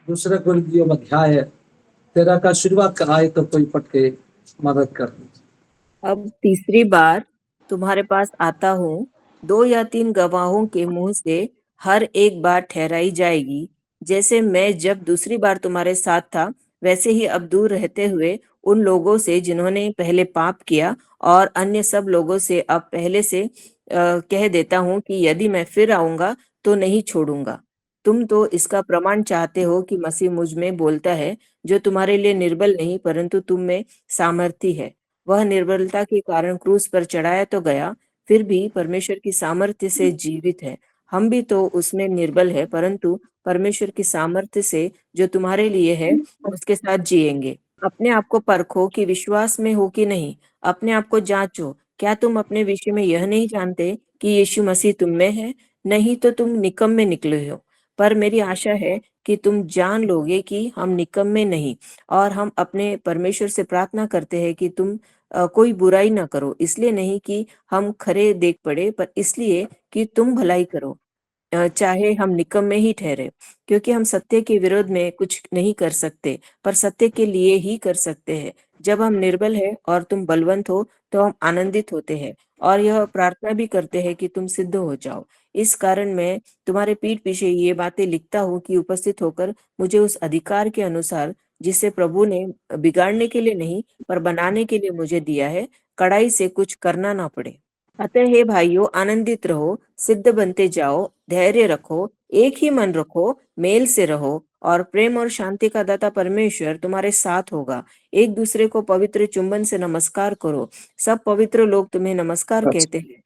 दूसरा कुरिन्थियों अध्याय 13 का शुरुआत का आए तो कोई पढ़ के मदद कर दीजिए। अब तीसरी बार तुम्हारे पास आता हूँ, 2 या 3 गवाहों के मुंह से हर एक बात ठहराई जाएगी। जैसे मैं जब दूसरी बार तुम्हारे साथ था, वैसे ही अब दूर रहते हुए उन लोगों से जिन्होंने पहले पाप किया और अन्य सब लोगों से अब पहले से कह देता हूँ कि यदि मैं फिर आऊंगा तो नहीं छोड़ूंगा। तुम तो इसका प्रमाण चाहते हो कि मसीह मुझ में बोलता है, जो तुम्हारे लिए निर्बल नहीं परंतु तुम में सामर्थी है। वह निर्बलता के कारण क्रूस पर चढ़ाया तो गया, फिर भी परमेश्वर की सामर्थ्य से जीवित है। हम भी तो उसमें निर्बल है, परंतु परमेश्वर की सामर्थ्य से जो तुम्हारे लिए है, उसके साथ जिएंगे। अपने आप को परखो कि विश्वास में हो कि नहीं। अपने आप को जांचो। क्या तुम अपने विषय में यह नहीं जानते कि यीशु मसीह तुम में है? नहीं तो तुम निकम्मे निकले हो। पर मेरी आशा है कि तुम जान लोगे कि हम निकम्मे नहीं, और हम अपने परमेश्वर से प्रार्थना करते हैं कि तुम कोई बुराई ना करो, इसलिए नहीं कि हम खरे देख पड़े, पर इसलिए कि तुम भलाई करो, चाहे हम निकम्मे ही ठहरे। क्योंकि हम सत्य के विरोध में कुछ नहीं कर सकते, पर सत्य के लिए ही कर सकते हैं। जब हम निर्बल हैं और तुम बलवंत हो, तो हम आनंदित होते हैं और यह प्रार्थना भी करते हैं कि तुम सिद्ध हो जाओ। इस कारण मैं तुम्हारे पीठ पीछे ये बातें लिखता हूँ कि उपस्थित होकर मुझे उस अधिकार के अनुसार, जिसे प्रभु ने बिगाड़ने के लिए नहीं पर बनाने के लिए मुझे दिया है, कड़ाई से कुछ करना ना पड़े। अतः हे भाइयों, आनंदित रहो, सिद्ध बनते जाओ, धैर्य रखो, एक ही मन रखो, मेल से रहो, और प्रेम और शांति का दाता परमेश्वर तुम्हारे साथ होगा। एक दूसरे को पवित्र चुंबन से नमस्कार करो। सब पवित्र लोग तुम्हें नमस्कार कहते हैं।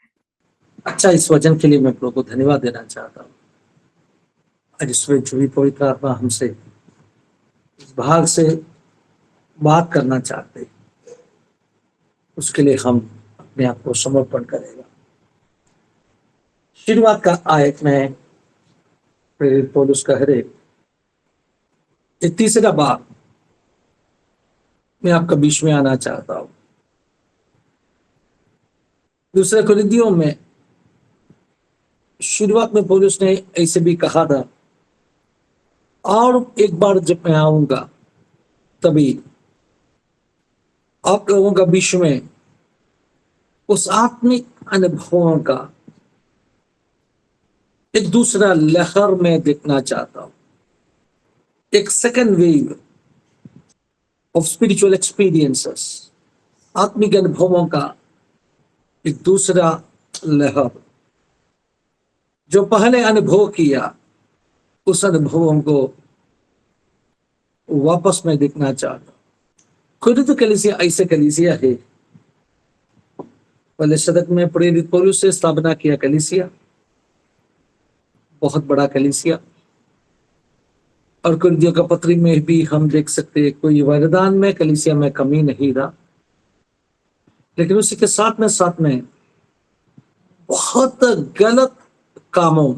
अच्छा, इस वचन के लिए मैं प्रभु को धन्यवाद देना चाहता हूँ। आज इसमें जो भी पवित्र आत्मा हमसे इस भाग से बात करना चाहते हैं, उसके लिए हम अपने आप को समर्पण करेगा। शुरुआत का आयत में प्रेरित पौलुस कह रहे, ये तीसरा बार मैं आपका बीच में आना चाहता हूं। दूसरे कुरिन्थियों में शुरुआत में पौलुस ने ऐसे भी कहा था, और एक बार जब मैं आऊंगा तभी आप लोगों का बीच में उस आत्मिक अनुभवों का एक दूसरा लहर में देखना चाहता हूं, एक second wave of spiritual experiences, आत्मिक अनुभवों का एक दूसरा लहर। जो पहले अनुभव किया, उस अनुभवों को वापस में देखना चाहता हूं। खुद तो कलीसिया ऐसे कलीसिया है, पहले शतक में प्रेरित पौलुस से स्थापना किया कलीसिया, बहुत बड़ा कलीसिया। और कुरिन्थियों का पत्री में भी हम देख सकते हैं, कोई वरदान में कलीसिया में कमी नहीं रहा, लेकिन उसी के साथ में बहुत गलत कामों,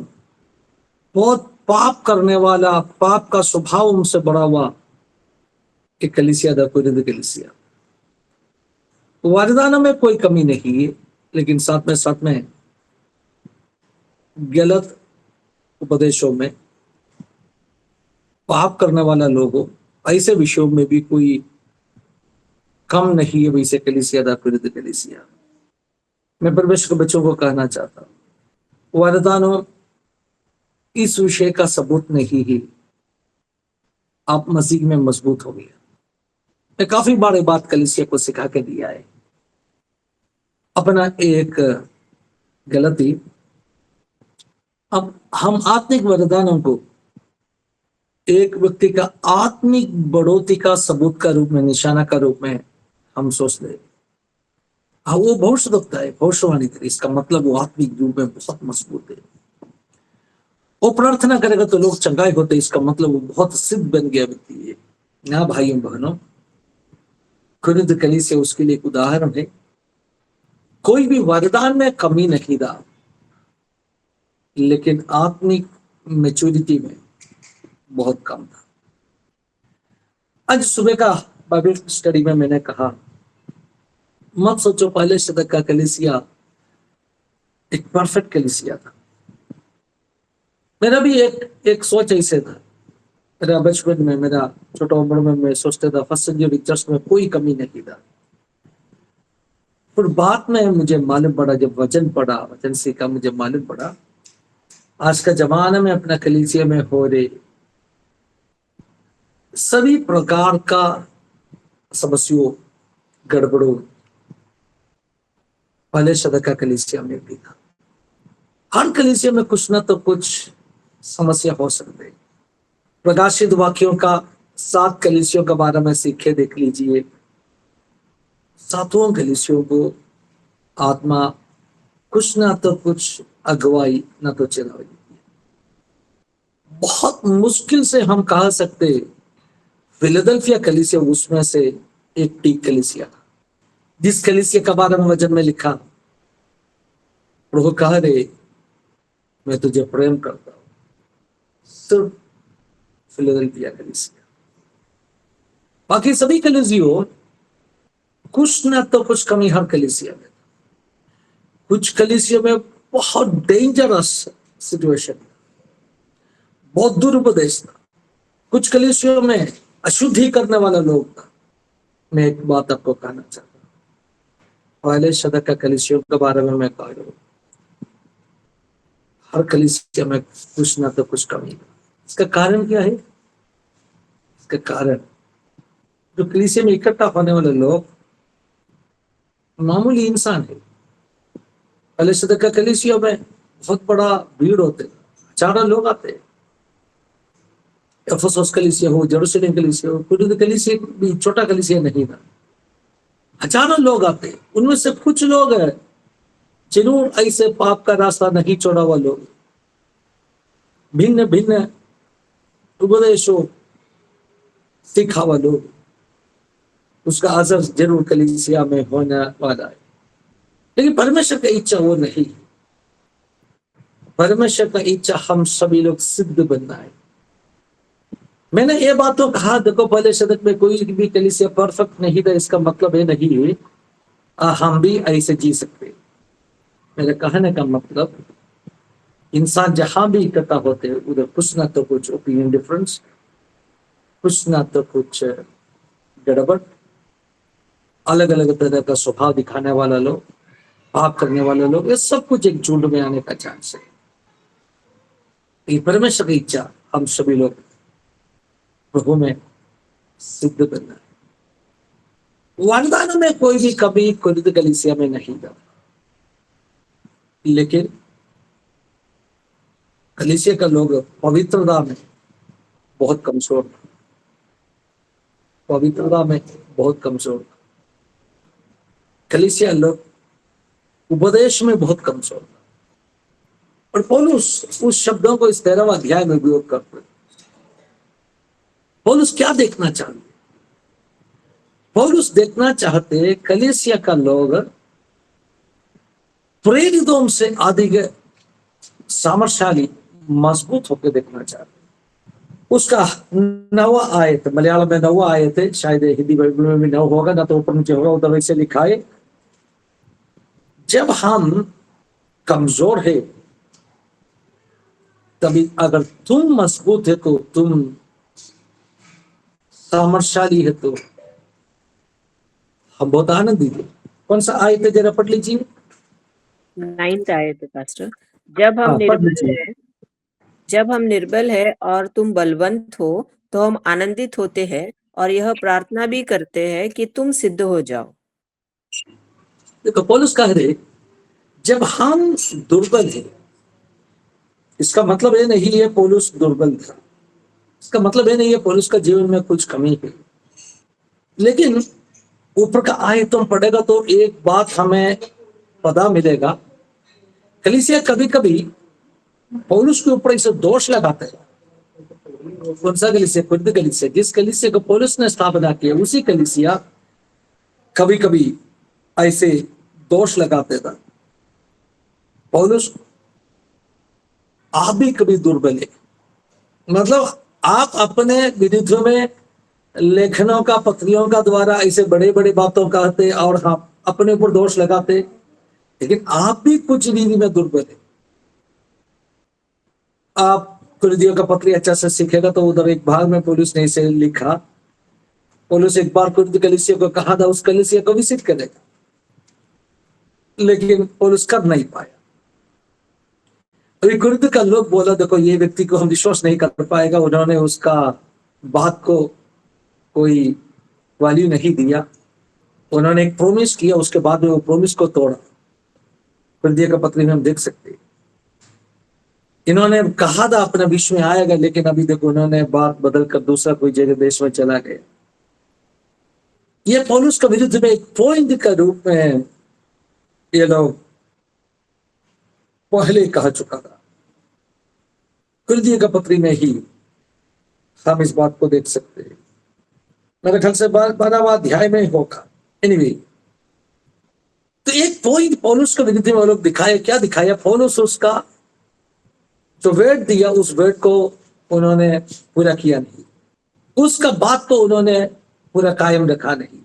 बहुत पाप करने वाला, पाप का स्वभाव उनसे बड़ा हुआ एक कलीसिया था कुरिन्थ कलीसिया। वरदानों में कोई कमी नहीं है, लेकिन साथ में गलत उपदेशों में, पाप करने वाला लोगों, ऐसे विषयों में भी कोई कम नहीं है। वैसे कलीसिया था कुरिन्थ कलीसिया। मैं परमेश्वर के बच्चों को कहना चाहता हूं, वरदानों इस विषय का सबूत नहीं है आप मसीह में मजबूत हो गया। मैं काफी बार ये बात कलीसिया को सिखा के दिया है। अपना एक गलती, अब हम आत्मिक वरदानों को एक व्यक्ति का आत्मिक बढ़ोतरी का सबूत का रूप में, निशाना का रूप में हम सोचते हैं। हाँ, वो भविष्य रखता है, भविष्यवाणी करे, इसका मतलब वो आत्मिक रूप में बहुत मजबूत है। वो प्रार्थना करेगा तो लोग चंगाई होते, इसका मतलब वो बहुत सिद्ध बन गया व्यक्ति है। ना भाइयों बहनों, कुरिन्थ कलीसिया उसके लिए एक उदाहरण है। कोई भी वरदान में कमी नहीं रहा, लेकिन आत्मिक मैच्योरिटी में बहुत कम था। आज सुबह का बाइबल स्टडी में मैंने कहा, मत सोचो पहले शतक का कलीसिया एक परफेक्ट कलीसिया था। मेरा भी एक सोच ऐसे था, मेरा बचपन में, मेरा छोटा उम्र में मैं सोचता था फर्स्ट सेंचुरी चर्च में कोई कमी नहीं था। पर बाद में मुझे मालूम पड़ा, जब वचन पढ़ा, वचन सीखा, मुझे मालूम पड़ा आज का जमाना में अपना कलीसिया में हो रहे सभी प्रकार का समस्याओं, गड़बड़ों पहले सदका का कलीसिया में भी था। हर कलीसिया में कुछ ना तो कुछ समस्या हो सकते हैं। प्रकाशित वाक्यों का 7 कलीसियों के बारे में सीखे देख लीजिए। 7 कलीसियों को आत्मा कुछ ना तो कुछ अगुवाई ना तो चलावी। बहुत मुश्किल से हम कह सकते फिलाडेल्फिया कलीसिया उसमें से एक ठीक कलीसिया था, जिस कलीसिया के बारे में वचन में लिखा प्रभु कह रहे मैं तुझे प्रेम करता हूं, सिर्फ फिलाडेल्फिया कलीसिया। बाकी सभी कलीसियों कुछ ना तो कुछ कमी हर कलीसिया में। कुछ कलीसिया में बहुत डेंजरस सिचुएशन, बहुत दुरुपदेश था। कुछ कलीसियों में अशुद्धि करने वाला लोग था। मैं एक बात आपको कहना चाहता हूँ, पहले सदक का कलीसियों के बारे में मैं कह रहा हूँ, हर कलीसिया में कुछ ना तो कुछ कमी है। इसका कारण क्या है? इसका कारण जो कलीसिया में इकट्ठा होने वाले लोग मामूली इंसान है। पहले सदक का कलीसिया में बहुत बड़ा भीड़ होते, 4 लोग आते। एफेसस कलीसिया हो, जेरूसलम कलीसिया हो, कुरिन्थ कलीसिया भी छोटा कलीसिया नहीं था, 1000 लोग आते। उनमें से कुछ लोग हैं जिन्होंने ऐसे पाप का रास्ता नहीं छोड़ा हुआ लोग, भिन्न भिन्न उपदेशों सीखा हुआ लोग, उसका असर जरूर कलीसिया में होने वाला है। लेकिन परमेश्वर की इच्छा वो नहीं। परमेश्वर का इच्छा हम सभी लोग सिद्ध बनना है। मैंने ये बात तो कहा, देखो पहले शतक में कोई भी कलीसिया परफेक्ट नहीं था, इसका मतलब ये नहीं है हम भी ऐसे जी सकते। मेरे कहने का मतलब इंसान जहां भी इकट्ठा होते हैं उधर कुछ ना तो कुछ ओपिनियन डिफरेंस, कुछ ना तो कुछ गड़बड़, अलग अलग तरह का स्वभाव दिखाने वाला लोग, पाप करने वाले लोग, ये सब कुछ एक झुंड में आने का चांस है। ये परमेश्वर की इच्छा हम सभी लोग प्रभु में सिद्ध बनना है। वरदानों में कोई भी कभी कुरिन्थ कलीसिया में नहीं था, लेकिन कलीसिया का लोग पवित्रता में बहुत कमजोर था। पवित्रता में बहुत कमजोर था। कलीसिया लोग उपदेश में बहुत कमजोर था। और पौलुस उस शब्दों को इस 13वां अध्याय में उपयोग करते। पौलुस क्या देखना चाहते? पौलुस देखना चाहते कलीसिया का लोग प्रेरितों से अधिक सामर्थ्यशाली, मजबूत होकर देखना चाहते। उसका 9वां आयत, मलयालम में 9वां आयत है, शायद हिंदी बाइबल में भी 9 होगा, ना तो ऊपर नीचे होगा, उधर वैसे लिखा है जब हम कमजोर है तभी अगर तुम मजबूत है तो, तुम सामर्थ्यशाली है तो हम बहुत आनंदित है। कौन सा आयत है जरा पढ़ लीजिए। 9th आयत है पास्टर। जब हम हाँ, पढ़ निर्बल लीजिए। है जब हम निर्बल है और तुम बलवंत हो तो हम आनंदित होते हैं और यह प्रार्थना भी करते हैं कि तुम सिद्ध हो जाओ। देखो पौलुस कह रहे जब हम दुर्बल है, इसका मतलब ये नहीं है पौलुस दुर्बल था, इसका मतलब ये नहीं है पौलुस का जीवन में कुछ कमी है। लेकिन ऊपर का आयत तुम पढ़ेगा तो एक बात हमें पता मिलेगा, कलीसिया कभी कभी पौलुस के ऊपर इसे दोष लगाते हैं। कौन सा कलीसिया? कुरिन्थ कलीसिया। जिस कलीसिया को पौलुस ने स्थापना किया उसी कलीसिया कभी कभी ऐसे दोष लगाते था पौलुस आप भी कभी दुर्बल है। मतलब आप अपने विरुद्ध में लेखनों का, पत्रियों का द्वारा ऐसे बड़े बड़े बातों कहते और हम अपने ऊपर दोष लगाते, लेकिन आप भी कुछ रीति में दुर्बल है। आप कुरिन्थियों का पत्री अच्छा से सीखेगा तो उधर एक भाग में पौलुस ने इसे लिखा। पौलुस एक बार कुरिन्थ कलीसिया को कहा था उस कलीसिया को विजिट करेगा, लेकिन पौलुस कर नहीं पाया। अभी कुरिन्थ का लोग बोला देखो ये व्यक्ति को हम विश्वास नहीं कर पाएगा, उन्होंने उसका बात को कोई वैल्यू नहीं दिया, उन्होंने एक प्रोमिस किया, उसके बाद में वो प्रोमिस को तोड़ा। कुरिन्थियों का पत्री में हम देख सकते हैं इन्होंने कहा था अपने विश्व में आएगा, लेकिन अभी देखो उन्होंने बात बदल कर दूसरा कोई जगह देश में चला गया। ये पौलुस के विरुद्ध में एक पॉइंट का रूप में ये लोग पहले कहा चुका था। कुरिन्थियों का पत्री में ही हम इस बात को देख सकते हैं। मेरे ख्याल से 12वां अध्याय में होगा। एनीवे, तो एक पॉइंट पौलुस के विरुद्ध में वो लोग दिखाए, क्या दिखाया? पौलुस उसका जो वर्ड दिया उस वर्ड को उन्होंने पूरा किया नहीं, उसका बात को उन्होंने पूरा कायम रखा नहीं,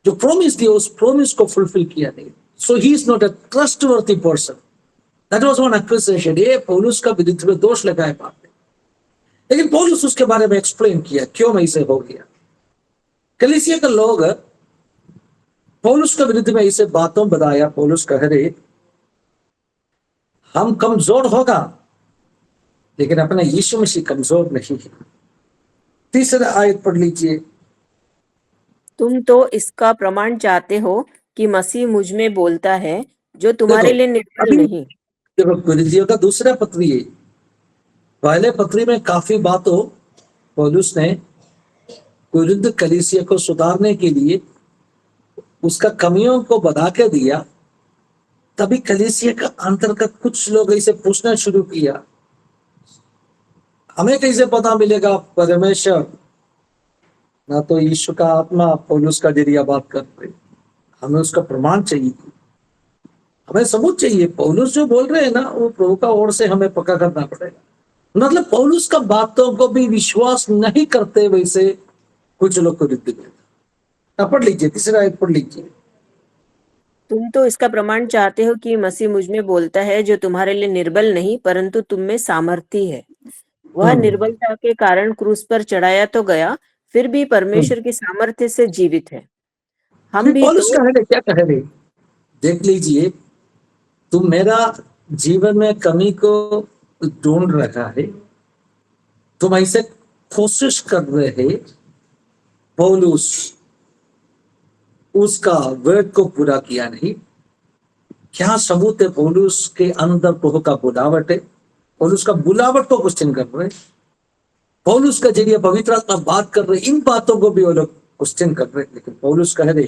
जो प्रॉमिस दिया उस प्रॉमिस को फुलफिल किया नहीं। So he is not a trustworthy person. That was one accusation. ये पौलुस का विरुद्ध में दोष लगाए बात है, लेकिन पौलुस उसके बारे में एक्सप्लेन किया क्यों ऐसे हो गया। कलीसिया के लोग पौलुस के विरुद्ध में ऐसे बातों बताया। पौलुस कह रहे हम कमजोर होगा, लेकिन अपना यीशु मसीह कमजोर नहीं है। तीसरा आयत पढ़ लीजिए। तुम तो इसका प्रमाण चाहते हो कि मसीह मुझ में बोलता है, जो तुम्हारे देखो लिए निर्बल अभी नहीं। देखो कुरिन्थियों का दूसरा पत्री है। पहले पत्री में काफी बातों पौलुस ने कुरिन्थ कलीसिया को सुधारने के लिए उसका कमियों को बता के दिया। तभी कलीसिया का अंतर्गत कुछ लोग ऐसे पूछना शुरू किया, हमें कैसे पता मिलेगा परमेश्वर ना तो यीशु का आत्मा पौलुस का जरिया बात करते, हमें उसका प्रमाण चाहिए, हमें सबूत चाहिए। पौलुस जो बोल रहे हैं ना वो प्रभु का ओर से हमें पक्का करना पड़ेगा। मतलब पौलुस का बातों को भी विश्वास नहीं करते वैसे कुछ लोग को रीति में। पढ़ लीजिए तीसरा आयत पढ़ लीजिए। तुम तो इसका प्रमाण चाहते हो कि मसीह मुझ में बोलता है, जो तुम्हारे लिए निर्बल नहीं परंतु तुम में सामर्थी है। वह निर्बलता के कारण क्रूस पर चढ़ाया तो गया, फिर भी परमेश्वर की सामर्थ्य से जीवित है। हम भी पौलुस तो कह रहे क्या कह रहे, देख लीजिए। तुम मेरा जीवन में कमी को ढूंढ रहा है, तुम ऐसे कोशिश कर रहे पौलुस उसका वर्ड को पूरा किया नहीं। क्या सबूत है? पौलुस के अंदर प्रभु का बुलावट है। पौलुस का बुलावट को क्वेश्चन कर रहे, पौलुस का जरिए पवित्र आत्मा बात कर रहे, इन बातों को भी वो लोग क्वेश्चन कर रहे। लेकिन पौलुस कह रहे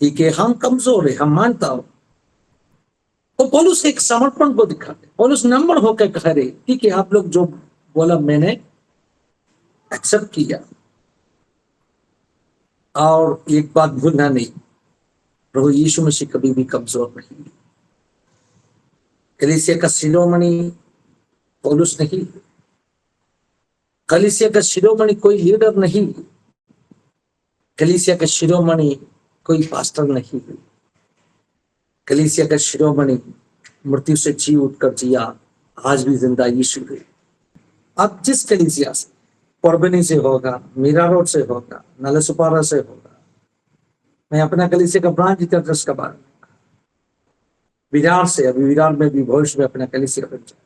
ठीक है हम कमजोर है, हम मानता हूं। तो पौलुस एक समर्पण को दिखाते, पौलुस नम्र होकर कह रहे ठीक है आप लोग जो बोला मैंने एक्सेप्ट किया, और एक बात भूलना नहीं, प्रभु यीशु मसीह कभी भी कमजोर नहीं। कलीसिया का शिरोमणि पौलुस नहीं, कलीसिया का शिरोमणि कोई लीडर नहीं, कलीसिया का शिरोमणि कोई पास्टर नहीं, कलीसिया का शिरोमणि मृत्यु से जी उठकर जिया, आज भी जिंदा यीशु है। आप जिस कलीसिया से, परबनी से होगा, मीरा रोड से होगा, नलसुपारा से होगा, मैं अपना कलीसिया का ब्रांच ट्रस्ट का बारे में, विरार से, अभी विरार में भी भविष्य में अपना कलीसिया बन जाए,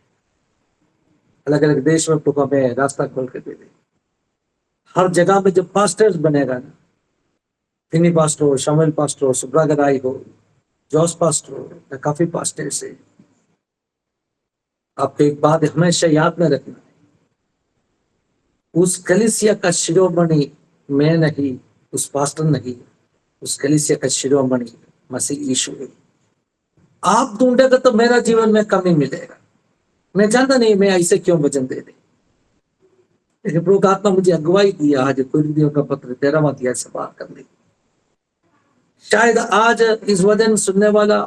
अलग अलग देश में प्रभु हमें रास्ता खोल के दे दे। हर जगह में जब पास्टर्स बनेगा ना, फिनी पास्टर हो, शामिल पास्टर हो, सुब्रागराई हो, जॉस पास्टर हो, या काफी पास्टर्स है, आपको एक बात हमेशा याद में रखना, उस कलीसिया का शिरोमणि मैं नहीं, उस पास्टर नहीं, उस कलीसिया का शिरोमणि मसीह यीशु है। आप ढूंढेगा तो मेरा जीवन में कमी मिलेगा। मैं जानता नहीं मैं ऐसे क्यों वचन दे दे, लेकिन प्रभु का आत्मा मुझे अगुवाई दिया आज कुरिन्थियों का पत्र 13वां अध्याय से बात करने की। शायद आज इस वचन सुनने वाला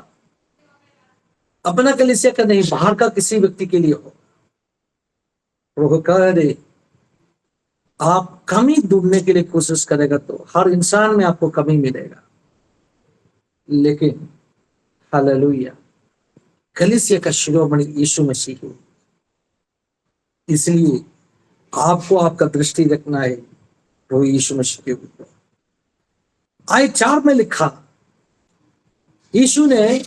अपना कलीसिया का नहीं, बाहर का किसी व्यक्ति के लिए हो। प्रभु कह रहे आप कमी ढूंढने के लिए कोशिश करेगा तो हर इंसान में आपको कमी मिलेगा, लेकिन हालेलुया कलीसिया का शिरोमणि यीशु मसीह है। इसलिए आपको आपका दृष्टि रखना है प्रभु यीशु मसीह के ऊपर। आयत 4 में लिखा, यीशु ने,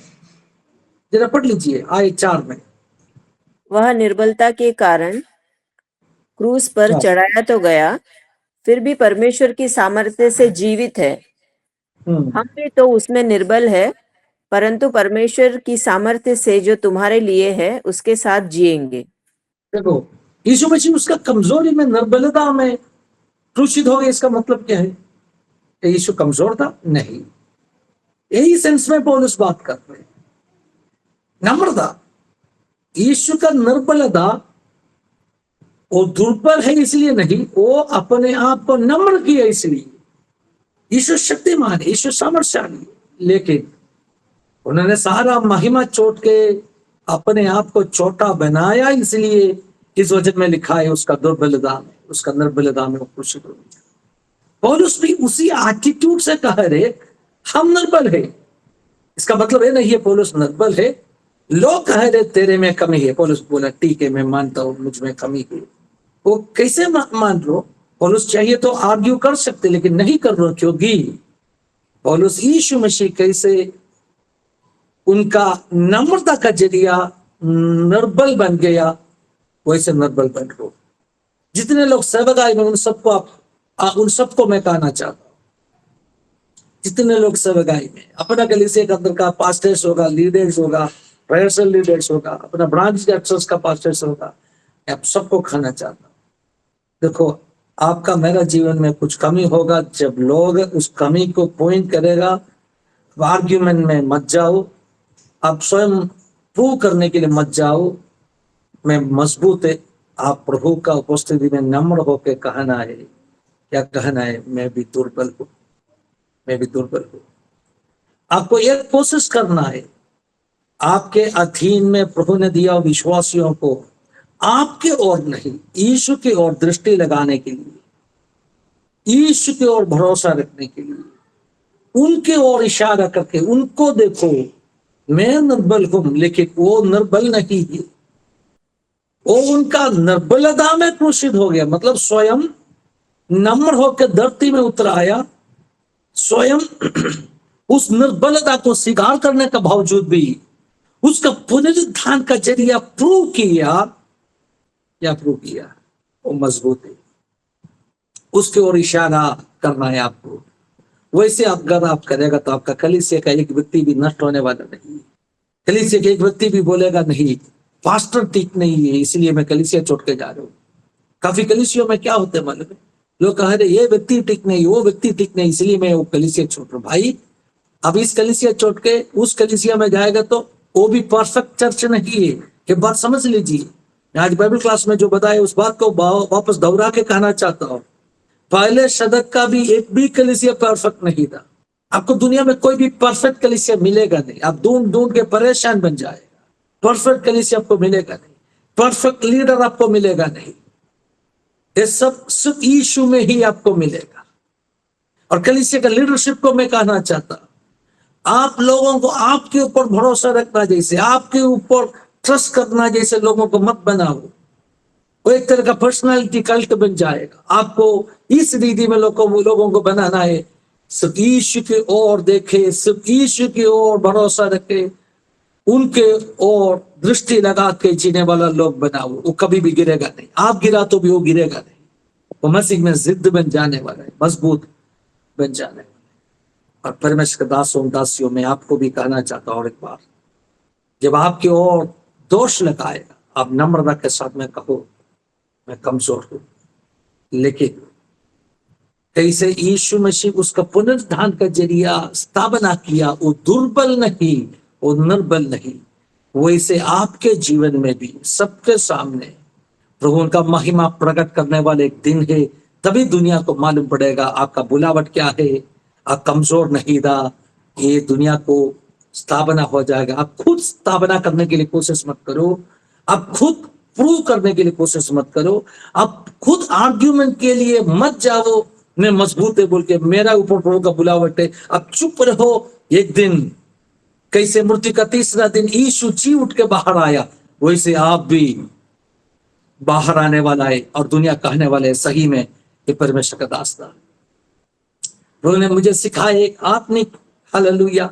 जरा पढ़ लीजिए आयत 4 में। वह निर्बलता के कारण क्रूस पर हाँ। चढ़ाया तो गया, फिर भी परमेश्वर की सामर्थ्य से जीवित है। हम भी तो उसमें निर्बल है, परंतु परमेश्वर की सामर्थ्य से जो तुम्हारे लिए है उसके साथ जिएंगे। देखो, यीशु मसीह उसका कमजोरी में, निर्बलता में क्रूसित हो गए। इसका मतलब क्या है? कि यीशु कमजोर था? नहीं, यही सेंस में पौलुस बात कर रहे हैं। नम्रता, यीशु का निर्बलता वो दुर्बल है इसलिए नहीं, वो अपने आप को नम्र किया इसलिए। यीशु शक्तिमान है, यीशु सामर्थ्यशाली, लेकिन उन्होंने सारा महिमा छोड़ के अपने आप को छोटा बनाया, इसलिए इस वचन में लिखा है उसका दुर्बलता में, उसका निर्बलता में वो क्रूसित हो गया। पौलुस भी उसी एटीट्यूड से कह रहे हम निर्बल है। इसका मतलब ये नहीं है पौलुस निर्बल है। लोग कह रहे तेरे में कमी है, पौलुस बोला ठीक है मैं मानता हूं मुझ में कमी है। वो कैसे मान लो? पौलुस चाहिए तो आर्ग्यू कर सकते, लेकिन नहीं कर रहे, क्योंकि पौलुस यीशु मसीह कैसे उनका नम्रता का जरिया निर्बल बन गया, वैसे निर्बल बन लो। जितने लोग सेवकाई में, उन सबको मैं कहना चाहता हूं, जितने लोग सेवकाई में, अपना कलीसिया के अंदर का पास्टर्स होगा, लीडर्स होगा, प्रेयरफुल लीडर्स होगा, अपना ब्रांच का चर्च का पास्टर्स होगा, आप सबको कहना चाहता हूं, देखो आपका मेरा जीवन में कुछ कमी होगा, जब लोग उस कमी को पॉइंट करेगा, आर्ग्यूमेंट में मत जाओ, आप स्वयं प्रूव करने के लिए मत जाओ मैं मजबूत है। आप प्रभु का उपस्थिति में नम्र होकर कहना है, क्या कहना है? मैं भी दुर्बल हूं, मैं भी दुर्बल हूं। आपको एक कोशिश करना है, आपके अधीन में प्रभु ने दिया विश्वासियों को आपके ओर नहीं, यीशु की ओर दृष्टि लगाने के लिए, यीशु की ओर भरोसा रखने के लिए, उनके ओर इशारा करके उनको देखो, मैं निर्बल हूं, लेकिन वो निर्बल नहीं है। वो उनका निर्बलता में क्रूसित हो गया, मतलब स्वयं नम्र होकर धरती में उतर आया, स्वयं उस निर्बलता को स्वीकार करने के बावजूद भी उसका पुनरुत्थान का जरिया प्रूव किया, क्या प्रूव किया? वो मजबूत है, उसके ओर इशारा करना है आपको। वैसे अगर आप करेगा तो आपका कलीसिया का एक व्यक्ति भी नष्ट होने वाला नहीं। कलीसिया का एक व्यक्ति भी बोलेगा नहीं पास्टर ठीक नहीं है इसलिए मैं कलीसिया छोड़ के जा रहा हूँ। काफी कलीसियों में क्या होते मालूम है, लोग कह रहे ये व्यक्ति ठीक नहीं, वो व्यक्ति ठीक नहीं, इसलिए मैं वो कलीसिया छोड़ रहा हूँ। भाई अब इस कलीसिया छोड़ के उस कलीसिया में जाएगा तो वो भी परफेक्ट चर्च नहीं है, ये बात समझ लीजिए। आज बाइबल क्लास में जो बताया उस बात को वापस दोहरा के कहना चाहता हूँ। पहले शतक का भी एक भी कलीसिया परफेक्ट नहीं था। आपको दुनिया में कोई भी परफेक्ट कलीसिया मिलेगा नहीं, आप ढूंढ ढूंढ के परेशान बन जाएगा। परफेक्ट कलीसिया आपको मिलेगा नहीं, परफेक्ट लीडर आपको मिलेगा नहीं, ये सब सिर्फ यीशु में ही आपको मिलेगा। और कलीसिया का लीडरशिप को मैं कहना चाहता, आप लोगों को आपके ऊपर भरोसा रखना जैसे, आपके ऊपर ट्रस्ट करना जैसे लोगों को मत बनाओ। वो एक तरह का पर्सनालिटी कल्ट बन जाएगा। आपको इस रीति में लोगों को बनाना है, सिर्फ यीशु की ओर देखे, सिर्फ यीशु की ओर भरोसा रखे, उनके ओर दृष्टि लगा के जीने वाला लोग बनाओ। वो कभी भी गिरेगा नहीं, आप गिरा तो भी वो गिरेगा नहीं। वो मसीह में जिद्द बन जाने वाला है, मजबूत बन जाने वाला है। और परमेश्वर के दासों दासियों में आपको भी कहना चाहता हूं, और एक बार जब आपकी ओर दोष लगाएगा, आप नम्रता के साथ में कहो मैं कमजोर हूं, लेकिन कैसे यीशु मसीह उसका पुनरुत्थान का जरिया स्थापना किया, वो दुर्बल नहीं, वो निर्बल नहीं, वैसे आपके जीवन में भी सबके सामने प्रभु उनका महिमा प्रकट करने वाले एक दिन है। तभी दुनिया को मालूम पड़ेगा आपका बुलावट क्या है। आप कमजोर नहीं था, ये दुनिया को स्थापना हो जाएगा। आप खुद स्थापना करने के लिए कोशिश मत करो, आप खुद प्रूव करने के लिए कोशिश मत करो, आप खुद आर्ग्यूमेंट के लिए मत जाओ मैं मजबूत है बोल के, मेरा ऊपर प्रभु का बुलावट है। आप चुप रहो। एक दिन कैसे मृत्यु का तीसरा दिन यीशु जी उठ के बाहर आया, वैसे आप भी बाहर आने वाला है और दुनिया कहने वाले है सही में ये परमेश्वर का दास था। प्रभु ने मुझे सिखाया एक आत्मिक हालेलुया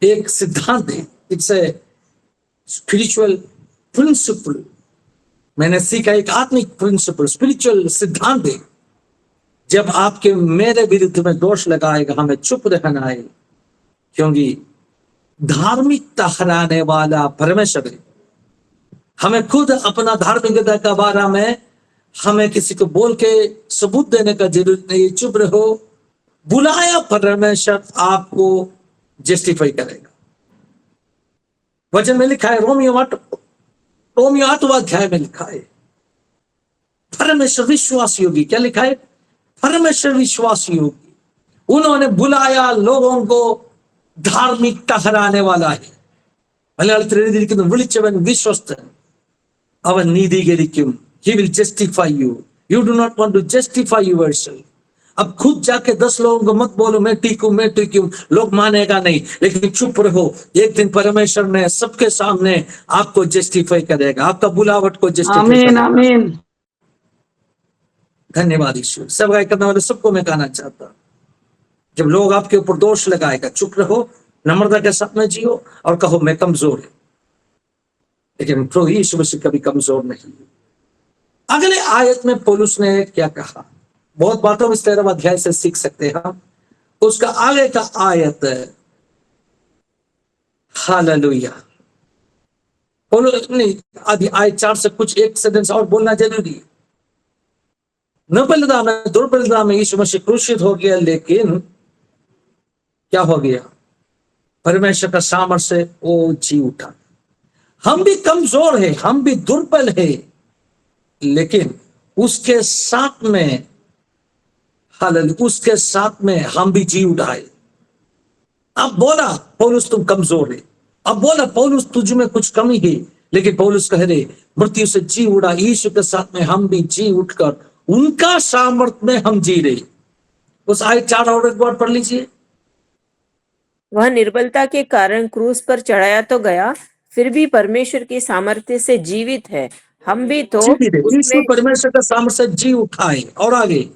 एक सिद्धांत है, इट्स ए स्पिरिचुअल प्रिंसिपल। मैंने सीखा एक आत्मिक प्रिंसिपल स्पिरिचुअल सिद्धांत है। जब आपके मेरे विरुद्ध में दोष लगाएगा हमें चुप रहना है, क्योंकि धार्मिकता हराने वाला परमेश्वर है। हमें खुद अपना धार्मिकता का बारे में हमें किसी को बोल के सबूत देने का जरूरत नहीं। चुप रहो, बुलाया परमेश्वर आपको जस्टिफाई करेगा। वचन में लिखा है, रोमियो 8वां अध्याय में लिखा है, परमेश्वर विश्वास योगी। क्या लिखा है? परमेश्वर विश्वास योगी। उन्होंने बुलाया लोगों को धार्मिकता हराने वाला है। മലയാളത്തിൽ എഴുതിയിരിക്കുന്നു, വിളിച്ചവൻ വിശ്വസ്തൻ, അവൻ നീതീകരിക്കും. He will justify you. You do not want to justify yourself. अब खुद जाके 10 लोगों को मत बोलो मैं ठीक हूं मैं ठीक हूं, लोग मानेगा नहीं, लेकिन चुप रहो। एक दिन परमेश्वर ने सबके सामने आपको जस्टिफाई करेगा, आपका बुलावट को जस्टिफाई करेगा। आमीन। धन्यवाद ईश्वर। सब गाय करने वाले सबको मैं कहना चाहता हूं, जब लोग आपके ऊपर दोष लगाएगा, चुप रहो, नम्रता के साथ में जियो और कहो मैं कमजोर है, लेकिन प्रभु यीशु मसीह कभी कमजोर नहीं। अगले आयत में पौलुस ने क्या कहा? बहुत बातों इस 13वां अध्याय से सीख सकते हैं हम। उसका आगे का आयत हालेलुया, पौलुस ने आदि आयत 4 से कुछ एक सेंटेंस और बोलना जरूरी है। नबलता में दुर्बलता में यीशु मसीह क्रूसित हो गया, लेकिन क्या हो गया? परमेश्वर का सामर्थ्य से वो जी उठा। हम भी कमजोर है, हम भी दुर्बल है, लेकिन उसके साथ में हालेलुया, उसके साथ में हम भी जी उठाए। अब बोला पौलुस तुम कमजोर है, अब बोला पौलुस तुझ में कुछ कमी है, लेकिन पौलुस कह रहे मृत्यु से जी उड़ा यीशु के साथ में हम भी जी उठकर उनका सामर्थ्य में हम जी रहे। उस आयत 4 और एक बार पढ़ लीजिए। वह निर्बलता के कारण क्रूस पर चढ़ाया तो गया, फिर भी परमेश्वर की सामर्थ्य से जीवित है। हम भी तो जी रहे, यीशु उसमें परमेश्वर का सामर्थ्य से जी उठाए। और आगे,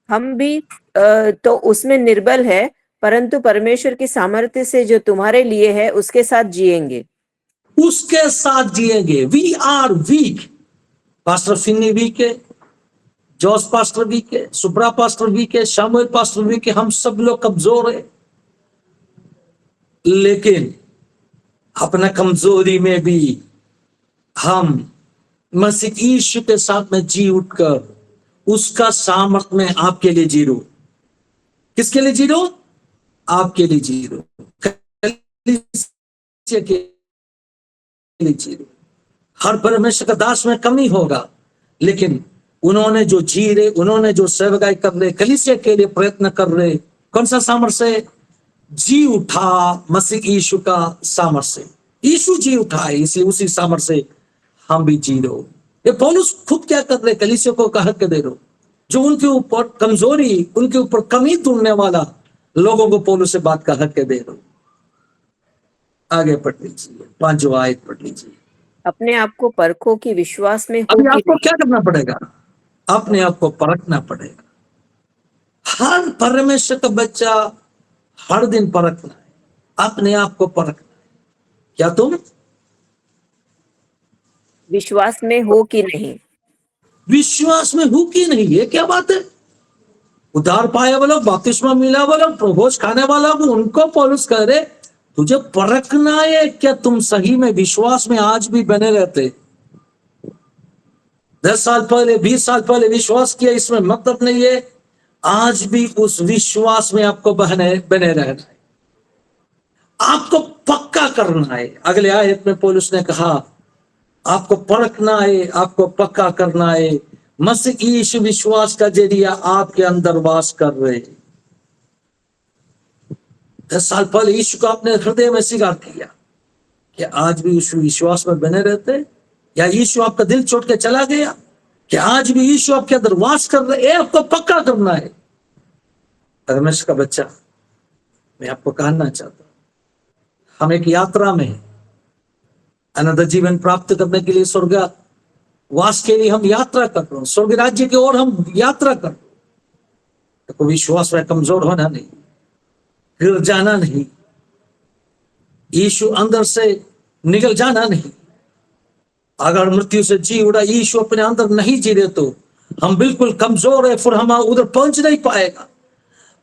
हम भी तो उसमें निर्बल है, परंतु परमेश्वर की सामर्थ्य से जो तुम्हारे लिए है उसके साथ जिएंगे। उसके साथ जिएंगे। We are weak. Pastor Finny weak है, जॉस पास्टर वीक है, सुब्रा पास्टर वीक है, शामुएल पास्टर वीक है, हम सब लोग कमजोर है, लेकिन अपना कमजोरी में भी हम मसीह यीशु के साथ में जी उठकर उसका सामर्थ्य में आपके लिए जी रो। किसके लिए जी रो? आपके लिए जी रो, कलीसिया के लिए जी रो। हर परमेश्वर का दास में कमी होगा, लेकिन उन्होंने जो जी रहे, उन्होंने जो सेवकाई कर रहे, कलीसिया के लिए प्रयत्न कर रहे, कौन सा सामर्थ्य से? जी उठा मसीह यीशु का सामर्थ्य से। यीशु जी उठा है, इसलिए उसी सामर्थ्य से हम भी जी रहे। ये पौलुस खुद क्या कर रहे? कलीसिया को कह के दे रहे, जो उनके ऊपर कमजोरी, उनके ऊपर कमी ढूंढने वाला लोगों को पौलुस से बात कह के दे रहे। आगे पढ़ लीजिए, 5वां आयत पढ़ लीजिए। अपने आप को परखो कि विश्वास में हो अभी कि आपको नहीं। क्या करना पड़ेगा? अपने आप को परखना पड़ेगा। हर परमेश्वर का बच्चा हर दिन परखना है, अपने आप को परखना है। क्या तुम विश्वास में हो कि नहीं? विश्वास में हो कि नहीं? ये क्या बात है? उद्धार पाया वाला, बपतिस्मा मिला वाला, भोज खाने वाला, उनको पौलुस कह रहे तुझे परखना है क्या तुम सही में विश्वास में आज भी बने रहते। 10 साल पहले, 20 साल पहले विश्वास किया, इसमें मतलब नहीं है आज भी उस विश्वास में आपको बने रहना है, आपको पक्का करना है। अगले आयत में पौलुस ने कहा आपको परखना है, आपको पक्का करना है। मसीह यीशु विश्वास का जरिया आपके अंदर वास कर रहे। 10 साल पहले यीशु को आपने हृदय में स्वीकार किया, क्या आज भी यीशु विश्वास में बने रहते? या यीशु आपका दिल छोड़ के चला गया? क्या आज भी यीशु आपके अंदर वास कर रहे? आपको पक्का करना है। परमेश्वर का बच्चा, मैं आपको कहना चाहता हूं, हम एक यात्रा में अनंत जीवन प्राप्त करने के लिए स्वर्ग वास के लिए हम यात्रा कर रहे हैं, स्वर्ग राज्य की ओर हम यात्रा कर रहे हैं, तो विश्वास में कमजोर होना नहीं, गिर जाना नहीं, यीशु अंदर से निकल जाना नहीं। अगर मृत्यु से जी उड़ा यीशु अपने अंदर नहीं जी रहे तो हम बिल्कुल कमजोर है, फिर हम उधर पहुंच नहीं पाएगा।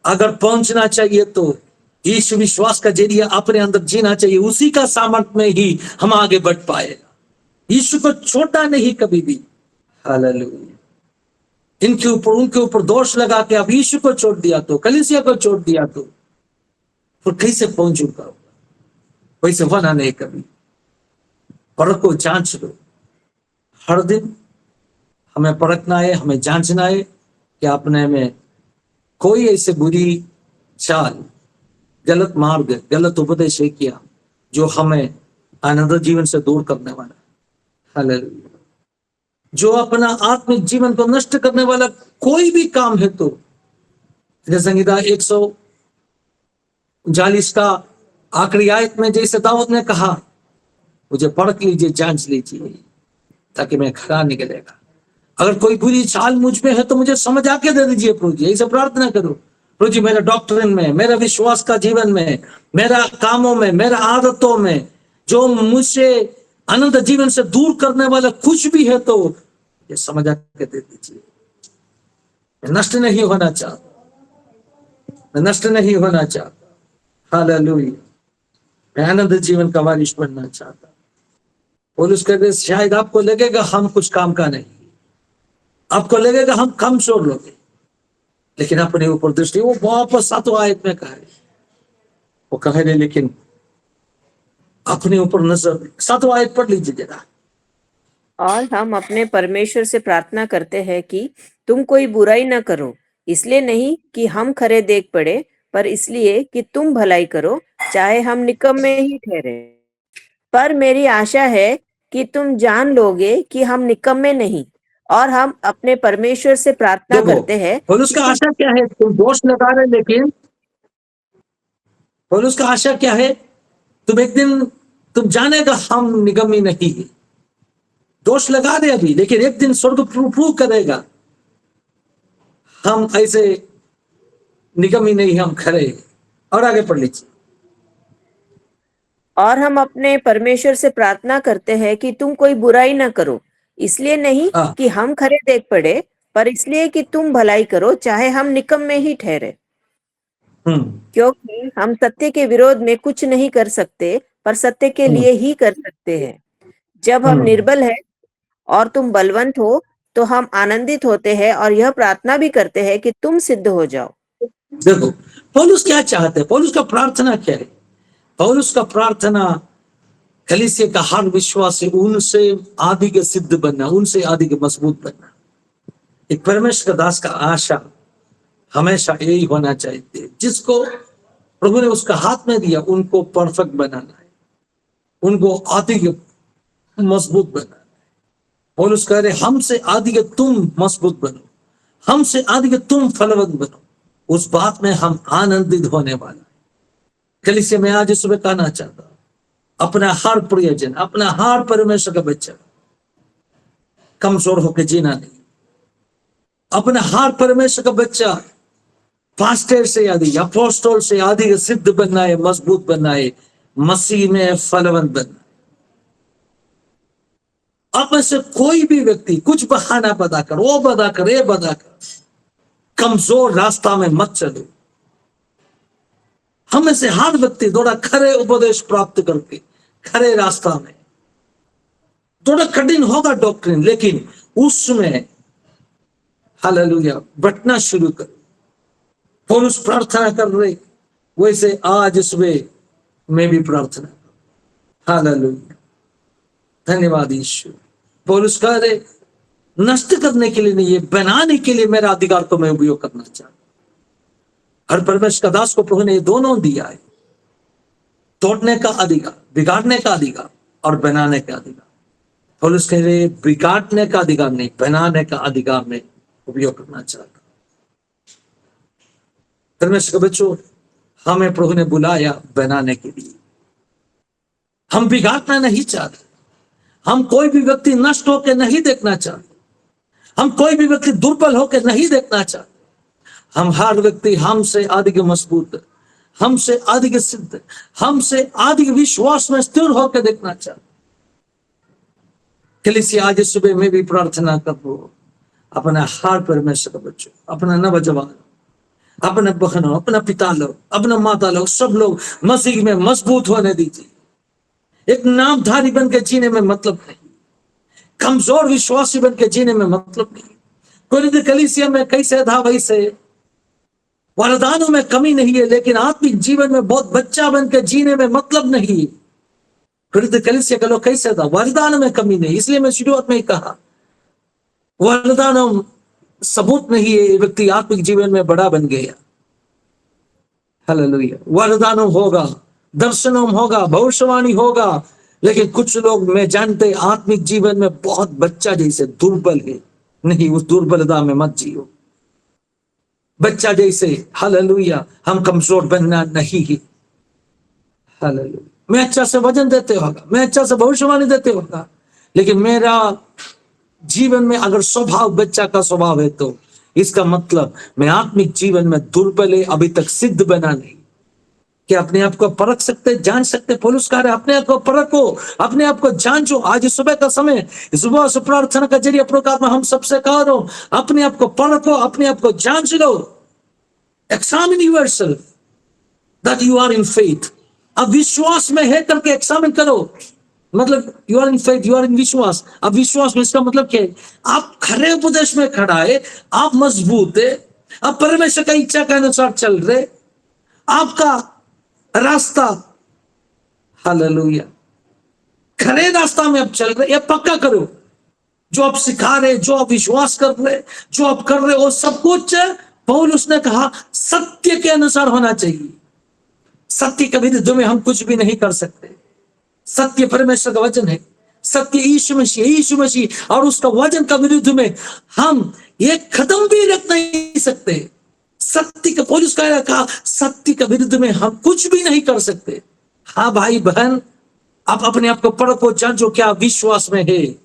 अगर पहुंचना चाहिए तो यीशु विश्वास का जरिए अपने अंदर जीना चाहिए, उसी का सामर्थ्य में ही हम आगे बढ़ पाएगा। यीशु को छोड़ना नहीं कभी भी। हालेलुया। इनके ऊपर उनके ऊपर दोष लगा के अब यीशु को छोड़ दिया तो, कलीसिया को छोड़ दिया तो फिर कैसे पहुंचूंगा? वैसे होना नहीं कभी। परख को जांच लो, हर दिन हमें परखना है, हमें जांचना है कि अपने में कोई ऐसे बुरी चाल, गलत मार्ग, गलत उपदेश है किया जो हमें आनंद जीवन से दूर करने वाला। हालेलुया। जो अपना आत्मिक जीवन को नष्ट करने वाला कोई भी काम है तो संहिता 140 का आखिरी आयत में जैसे दाऊद ने कहा, मुझे परख लीजिए, जांच लीजिए ताकि मैं खरा निकलेगा। अगर कोई बुरी चाल मुझ में है तो मुझे समझ आके दे दीजिए प्रभु जी। ऐसे प्रार्थना करो, प्रभु जी मेरा डॉक्ट्रिन में, मेरा विश्वास का जीवन में, मेरा कामों में, मेरा आदतों में जो मुझसे अनंत जीवन से दूर करने वाला कुछ भी है तो ये समझ आके दे दीजिए। मैं नष्ट नहीं होना चाहता, मैं नष्ट नहीं होना चाहता। हालेलुया। मैं आनंद जीवन का वारिस बनना चाहता। और उसके शायद आपको लगेगा हम कुछ काम का नहीं, आपको लगेगा हम कमजोर लोग हैं, लेकिन अपने ऊपर दृष्टि, वो वापस 7वां आयत में कहा है, वो कह रहे लेकिन अपने ऊपर नजर। 7वां आयत पढ़ लीजिए जरा। और हम अपने परमेश्वर से प्रार्थना करते हैं कि तुम कोई बुराई न करो, इसलिए नहीं कि हम खरे देख पड़े, पर इसलिए कि तुम भलाई करो, चाहे हम निकम्मे ही ठहरे। पर मेरी आशा है कि तुम जान लोगे कि हम निकम्मे नहीं, और हम अपने परमेश्वर से प्रार्थना देखो, करते हैं और उसका आशा क्या है? तुम दोष लगा रहे, लेकिन और उसका आशा क्या है? तुम एक दिन तुम जानेगा हम निगमी नहीं है। दोष लगा दे अभी, लेकिन एक दिन स्वर्ग प्रूव करेगा हम ऐसे निगमी नहीं, हम खरे। और आगे पढ़ लीजिए। और हम अपने परमेश्वर से प्रार्थना करते हैं कि तुम कोई बुराई न करो, इसलिए नहीं हाँ। कि हम खरे देख पड़े, पर इसलिए कि तुम भलाई करो, चाहे हम निकम्मे ही ठहरे। क्योंकि हम सत्य के विरोध में कुछ नहीं कर सकते, पर सत्य के लिए ही कर सकते हैं। जब हम निर्बल हैं और तुम बलवंत हो, तो हम आनंदित होते हैं और यह प्रार्थना भी करते हैं कि तुम सिद्ध हो जाओ। देखो पौलुस क्या चाहते हैं, पौलुस का प्रार्थना क्या है? पौलुस का प्रार्थना कलीसिया का हर विश्वासी उनसे आदि के सिद्ध बनना, उनसे आदि के मजबूत बनना। एक परमेश्वर का दास का आशा हमेशा यही होना चाहिए, जिसको प्रभु ने उसका हाथ में दिया उनको परफेक्ट बनाना है, उनको आदि के मजबूत बनाना है। पौलुस कह रहे हमसे आदि के तुम मजबूत बनो, हमसे आदि के तुम फलवंत बनो। उस बात में हम आनंदित होने वाला है। कलीसिया में आज सुबह कहना चाहता हूं, अपना हर प्रियजन, अपना हर परमेश्वर का बच्चा कमजोर होकर जीना नहीं। अपना हर परमेश्वर का बच्चा पास्टर से आदि, अपोस्टल से आदि सिद्ध बनना है, मजबूत बनना है, मसीह में फलवंत बनना है। अब में से कोई भी व्यक्ति कुछ बहाना बताकर, वो बताकर, ये बताकर कमजोर रास्ता में मत चलो। हमें से हर व्यक्ति थोड़ा खरे उपदेश प्राप्त करके खरे रास्ता में, थोड़ा कठिन होगा डॉक्ट्रिन, लेकिन उसमें हालेलुया बढ़ना शुरू करो। पौलुस प्रार्थना कर रहे, वैसे आज सुबह मैं भी प्रार्थना करूं। हालेलुया, धन्यवाद ईश्वर। पौलुस कह रहे नष्ट करने के लिए नहीं, ये बनाने के लिए मेरा अधिकार को मैं उपयोग करना चाहता हूं। हर परमेश्वर का दास को प्रभु ने ये दोनों दिया है, तोड़ने का अधिकार, बिगाड़ने का अधिकार और बनाने का अधिकार। पौलुस कह रहे बिगाड़ने का अधिकार नहीं, बनाने का अधिकार में उपयोग करना चाहता। परमेश्वर के बच्चों, हमें प्रभु ने बुलाया बनाने के लिए। हम बिगाड़ना नहीं चाहते, हम कोई भी व्यक्ति नष्ट होकर नहीं देखना चाहते, हम कोई भी व्यक्ति दुर्बल होकर नहीं देखना चाहते। हम हर व्यक्ति हमसे अधिक मजबूत, हमसे अधिक सिद्ध, हमसे अधिक विश्वास में स्थिर होकर देखना चाहते। कलीसिया आज सुबह में भी प्रार्थना करो, अपना हर परमेश्वर का बच्चों, अपना नवजवान, अपने बहनों, अपना पिता लोग, अपना माता लोग, सब लोग मसीह में मजबूत होने दीजिए। एक नामधारी बन के जीने में मतलब नहीं, कमजोर विश्वासी बन के जीने में मतलब नहीं। कोरिन्थ कलीसिया में कैसे था वैसे, वरदानों में कमी नहीं है, लेकिन आत्मिक जीवन में बहुत बच्चा बन के जीने में मतलब नहीं। कोरिन्थ कलीसिया का लोग कैसे था, वरदान में कमी नहीं। इसलिए मैं शुरुआत में ही कहा, वरदानों सबूत नहीं है व्यक्ति आत्मिक जीवन में बड़ा बन गया। हालेलुया। वरदानों होगा, दर्शनों होगा, भविष्यवाणी होगा, लेकिन कुछ लोग मैं जानते आत्मिक जीवन में बहुत बच्चा जैसे दुर्बल है। नहीं, उस दुर्बलता में मत जियो। बच्चा जैसे, हालेलुया, हम कमजोर बनना नहीं है। हालेलुया। मैं अच्छा से वजन देते होगा, मैं अच्छा से भविष्यवाणी देते होगा, लेकिन मेरा जीवन में अगर स्वभाव बच्चा का स्वभाव है, तो इसका मतलब मैं आत्मिक जीवन में दुर्बल है, अभी तक सिद्ध बना नहीं। क्या अपने आप को परख सकते, जान सकते? पौलुस कह रहे अपने आप को परखो, अपने आप को जांचो। आज सुबह का समय, सुबह से प्रार्थना का जरिए प्रकार में हम सबसे कह रहा हूं, अपने आप को परखो, अपने आप को जांच लो। Examine yourself that you are in faith. अब विश्वास में है करके एक्सामिन करो, मतलब you are in faith, you are in विश्वास। अब विश्वास में इसका मतलब क्या है? आप खरे उपदेश में खड़ा है, आप मजबूत है, आप परमेश्वर का इच्छा के अनुसार चल रहे, आपका रास्ता, हालेलुया, खरे रास्ता में आप चल रहे, ये पक्का करो। जो आप सिखा रहे, जो आप विश्वास कर रहे, जो आप कर रहे हो, सब कुछ पौलुस ने कहा सत्य के अनुसार होना चाहिए। सत्य के विरुद्ध में हम कुछ भी नहीं कर सकते। सत्य परमेश्वर का वचन है, सत्य यीशु मसीह और उसका वचन का विरुद्ध में हम एक कदम भी रख नहीं सकते। सत्य का, पौलुस कहा सत्य के विरुद्ध में हम कुछ भी नहीं कर सकते। हाँ भाई बहन, आप अपने आप को परखो, जांचो क्या विश्वास में है।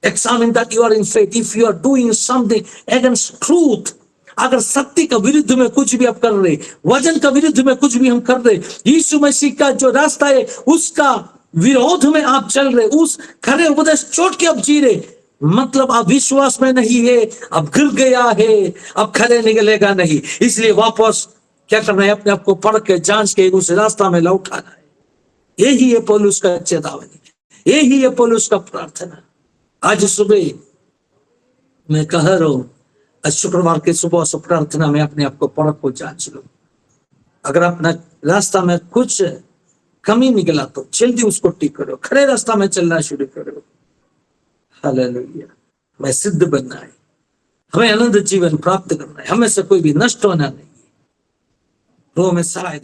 Examine that you are in faith. If you are doing something against truth, अगर सत्य का विरुद्ध में कुछ भी आप कर रहे, वचन का विरुद्ध में कुछ भी हम कर रहे, यीशु मसीह का जो रास्ता है उसका विरोध में आप चल रहे, उस खरे उपदेश छोड़ के आप जी रहे, मतलब आप विश्वास में नहीं है, अब गिर गया है, अब खरे निकलेगा नहीं। इसलिए वापस क्या करना है? अपने आप को पढ़ के जांच के उस रास्ता में लौटाना है। यही है पौलुस का चेतावनी, यही है पौलुस का प्रार्थना। आज सुबह मैं कह रहा हूं, आज शुक्रवार के सुबह से प्रार्थना में अपने आप को परख को जांच लो। अगर अपना रास्ता में कुछ कमी निकला तो जल्दी उसको ठीक करो, खरे रास्ता में चलना शुरू करो। हालेलुया। मैं सिद्ध बनना है, हमें आनंद जीवन प्राप्त करना है, हमें से कोई भी नष्ट होना नहीं है। रो में सहायता